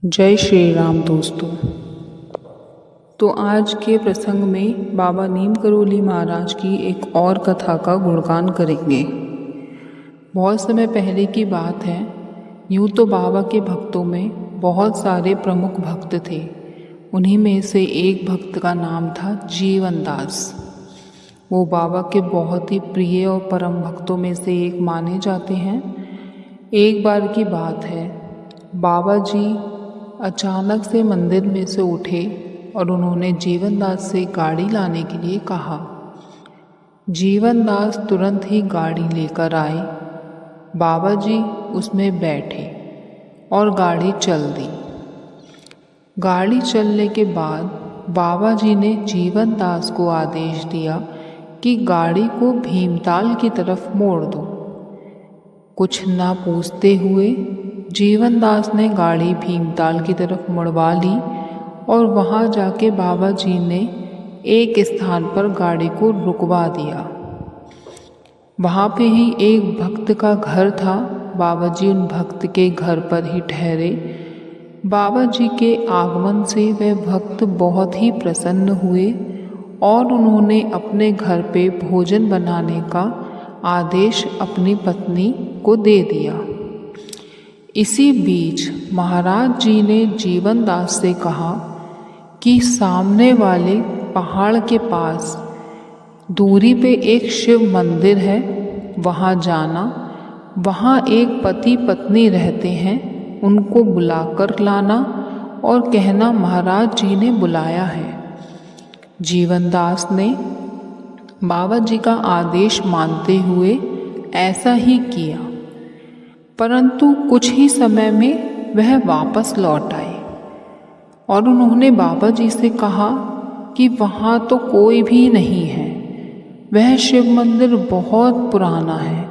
जय श्री राम दोस्तों। तो आज के प्रसंग में बाबा नीम करोली महाराज की एक और कथा का गुणगान करेंगे। बहुत समय पहले की बात है। यूँ तो बाबा के भक्तों में बहुत सारे प्रमुख भक्त थे। उन्हीं में से एक भक्त का नाम था जीवन दास। वो बाबा के बहुत ही प्रिय और परम भक्तों में से एक माने जाते हैं। एक बार की बात है, बाबा जी अचानक से मंदिर में से उठे और उन्होंने जीवनदास से गाड़ी लाने के लिए कहा। जीवनदास तुरंत ही गाड़ी लेकर आए। बाबा जी उसमें बैठे और गाड़ी चल दी। गाड़ी चलने के बाद बाबा जी ने जीवनदास को आदेश दिया कि गाड़ी को भीमताल की तरफ मोड़ दो। कुछ ना पूछते हुए जीवनदास ने गाड़ी भीमताल की तरफ मुड़वा ली और वहाँ जाके बाबा जी ने एक स्थान पर गाड़ी को रुकवा दिया। वहाँ पे ही एक भक्त का घर था। बाबा जी उन भक्त के घर पर ही ठहरे। बाबा जी के आगमन से वह भक्त बहुत ही प्रसन्न हुए और उन्होंने अपने घर पे भोजन बनाने का आदेश अपनी पत्नी को दे दिया। इसी बीच महाराज जी ने जीवनदास से कहा कि सामने वाले पहाड़ के पास दूरी पे एक शिव मंदिर है, वहाँ जाना। वहाँ एक पति पत्नी रहते हैं, उनको बुलाकर लाना और कहना महाराज जी ने बुलाया है। जीवनदास ने बाबा जी का आदेश मानते हुए ऐसा ही किया, परंतु कुछ ही समय में वह वापस लौट आए और उन्होंने बाबा जी से कहा कि वहाँ तो कोई भी नहीं है। वह शिव मंदिर बहुत पुराना है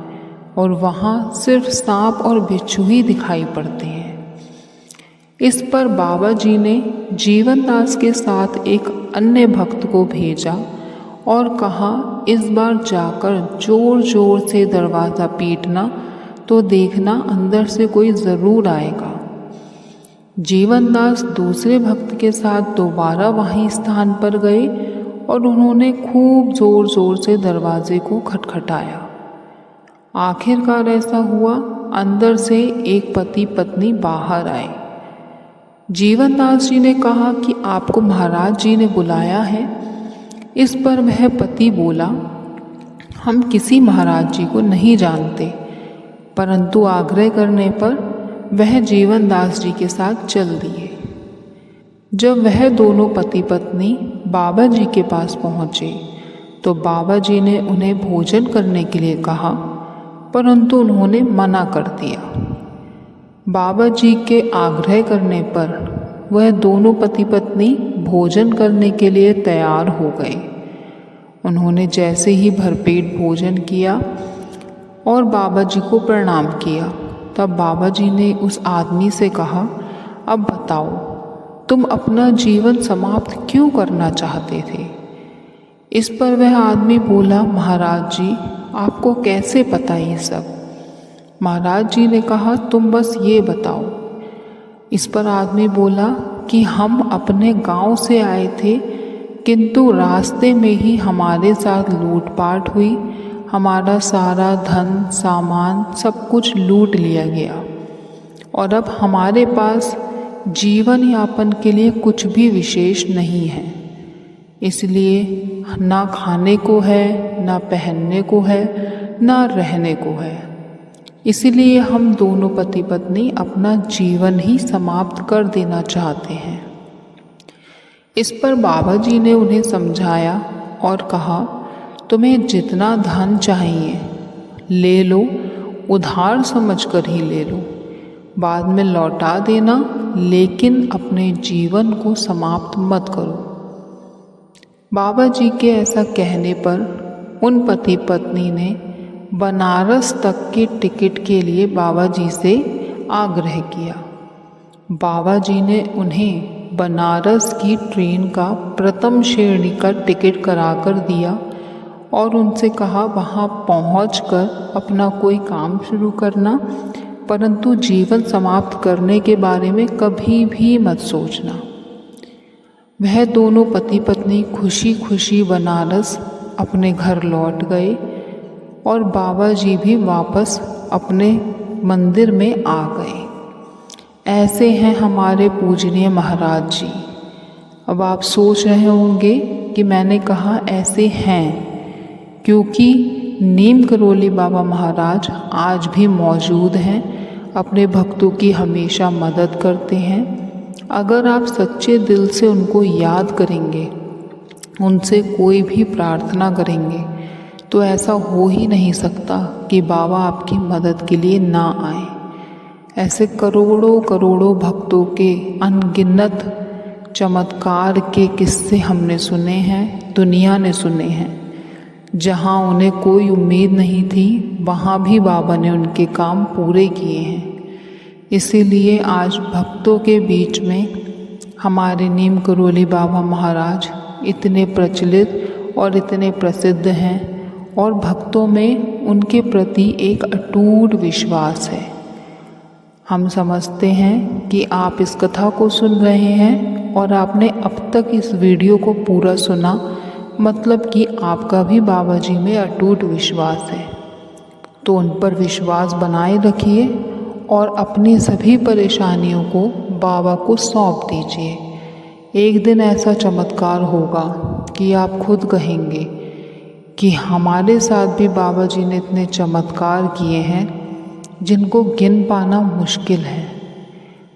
और वहाँ सिर्फ सांप और बिच्छू ही दिखाई पड़ते हैं। इस पर बाबा जी ने जीवनदास के साथ एक अन्य भक्त को भेजा और कहा, इस बार जाकर जोर जोर से दरवाज़ा पीटना तो देखना अंदर से कोई ज़रूर आएगा। जीवनदास दूसरे भक्त के साथ दोबारा वहीं स्थान पर गए और उन्होंने खूब ज़ोर ज़ोर से दरवाजे को खटखटाया। आखिरकार ऐसा हुआ, अंदर से एक पति पत्नी बाहर आए। जीवनदास जी ने कहा कि आपको महाराज जी ने बुलाया है। इस पर वह पति बोला, हम किसी महाराज जी को नहीं जानते, परंतु आग्रह करने पर वह जीवनदास जी के साथ चल दिए। जब वह दोनों पति पत्नी बाबा जी के पास पहुँचे तो बाबा जी ने उन्हें भोजन करने के लिए कहा, परंतु उन्होंने मना कर दिया। बाबा जी के आग्रह करने पर वह दोनों पति पत्नी भोजन करने के लिए तैयार हो गए। उन्होंने जैसे ही भरपेट भोजन किया और बाबा जी को प्रणाम किया, तब बाबा जी ने उस आदमी से कहा, अब बताओ तुम अपना जीवन समाप्त क्यों करना चाहते थे? इस पर वह आदमी बोला, महाराज जी आपको कैसे पता ये सब? महाराज जी ने कहा, तुम बस ये बताओ। इस पर आदमी बोला कि हम अपने गांव से आए थे, किंतु रास्ते में ही हमारे साथ लूटपाट हुई। हमारा सारा धन सामान सब कुछ लूट लिया गया और अब हमारे पास जीवन यापन के लिए कुछ भी विशेष नहीं है। इसलिए ना खाने को है, ना पहनने को है, ना रहने को है। इसलिए हम दोनों पति पत्नी अपना जीवन ही समाप्त कर देना चाहते हैं। इस पर बाबा जी ने उन्हें समझाया और कहा, तुम्हें जितना धन चाहिए ले लो, उधार समझकर ही ले लो, बाद में लौटा देना, लेकिन अपने जीवन को समाप्त मत करो। बाबा जी के ऐसा कहने पर उन पति पत्नी ने बनारस तक की टिकट के लिए बाबा जी से आग्रह किया। बाबा जी ने उन्हें बनारस की ट्रेन का प्रथम श्रेणी का टिकट कराकर दिया और उनसे कहा, वहाँ पहुँचकर अपना कोई काम शुरू करना, परंतु जीवन समाप्त करने के बारे में कभी भी मत सोचना। वह दोनों पति पत्नी खुशी खुशी बनारस अपने घर लौट गए और बाबा जी भी वापस अपने मंदिर में आ गए। ऐसे हैं हमारे पूजनीय महाराज जी। अब आप सोच रहे होंगे कि मैंने कहा ऐसे हैं, क्योंकि नीम करोली बाबा महाराज आज भी मौजूद हैं, अपने भक्तों की हमेशा मदद करते हैं। अगर आप सच्चे दिल से उनको याद करेंगे, उनसे कोई भी प्रार्थना करेंगे, तो ऐसा हो ही नहीं सकता कि बाबा आपकी मदद के लिए ना आए। ऐसे करोड़ों करोड़ों भक्तों के अनगिनत चमत्कार के किस्से हमने सुने हैं, दुनिया ने सुने हैं। जहाँ उन्हें कोई उम्मीद नहीं थी, वहाँ भी बाबा ने उनके काम पूरे किए हैं। इसीलिए आज भक्तों के बीच में हमारे नीम करोली बाबा महाराज इतने प्रचलित और इतने प्रसिद्ध हैं और भक्तों में उनके प्रति एक अटूट विश्वास है। हम समझते हैं कि आप इस कथा को सुन रहे हैं और आपने अब तक इस वीडियो को पूरा सुना, मतलब कि आपका भी बाबा जी में अटूट विश्वास है। तो उन पर विश्वास बनाए रखिए और अपनी सभी परेशानियों को बाबा को सौंप दीजिए। एक दिन ऐसा चमत्कार होगा कि आप खुद कहेंगे कि हमारे साथ भी बाबा जी ने इतने चमत्कार किए हैं जिनको गिन पाना मुश्किल है।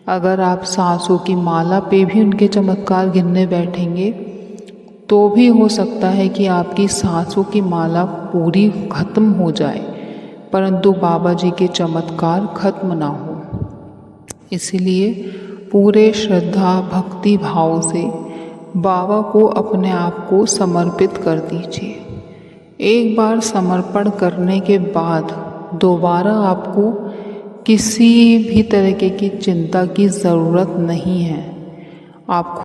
अगर आप सांसों की माला पे भी उनके चमत्कार गिनने बैठेंगे तो भी हो सकता है कि आपकी सांसों की माला पूरी खत्म हो जाए, परंतु बाबा जी के चमत्कार खत्म ना हो। इसलिए पूरे श्रद्धा भक्ति भाव से बाबा को अपने आप को समर्पित कर दीजिए। एक बार समर्पण करने के बाद दोबारा आपको किसी भी तरीके की चिंता की ज़रूरत नहीं है। आप